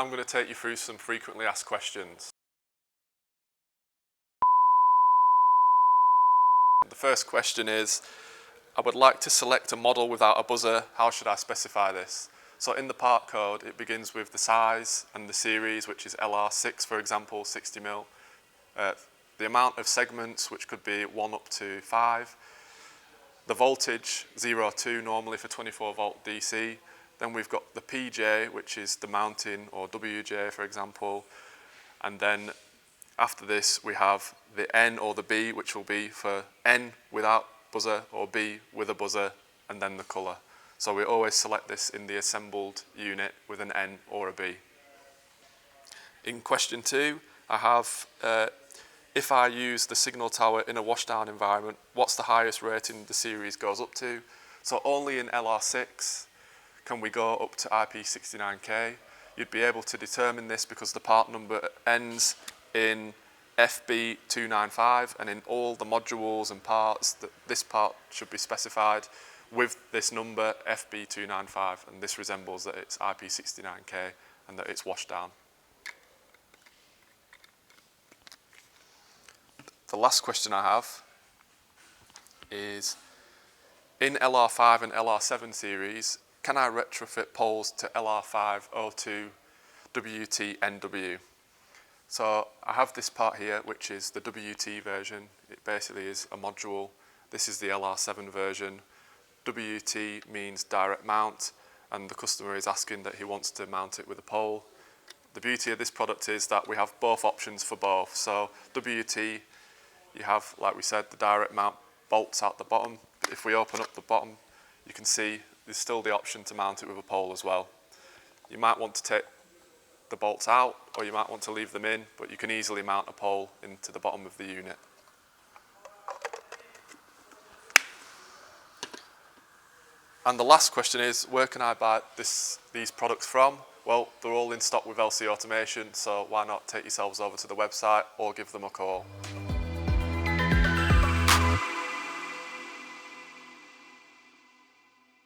now I'm going to take you through some frequently asked questions. The first question is, I would like to select a model without a buzzer. How should I specify this? So in the part code, it begins with the size and the series, which is LR6, for example, 60mm. The amount of segments, which could be 1 up to 5. The voltage, 0 to normally for 24 volt DC. Then we've got the PJ, which is the mounting, or WJ, for example. And then after this, we have the N or the B, which will be for N without buzzer or B with a buzzer, and then the colour. So we always select this in the assembled unit with an N or a B. In question 2, I have, if I use the signal tower in a washdown environment, what's the highest rating the series goes up to? So only in LR6 can we go up to IP69K. You'd be able to determine this because the part number ends in FB295, and in all the modules and parts, this part should be specified with this number FB295, and this resembles that it's IP69K and that it's washed down. The last question I have is, in LR5 and LR7 series, can I retrofit poles to LR502 WT-NW? So I have this part here, which is the WT version. It basically is a module. This is the LR7 version. WT means direct mount, and the customer is asking that he wants to mount it with a pole. The beauty of this product is that we have both options for both. So WT, you have, like we said, the direct mount bolts out the bottom. If we open up the bottom, you can see there's still the option to mount it with a pole as well. You might want to take the bolts out, or you might want to leave them in, but you can easily mount a pole into the bottom of the unit. And the last question is, where can I buy these products from? Well, they're all in stock with LC Automation, so why not take yourselves over to the website or give them a call.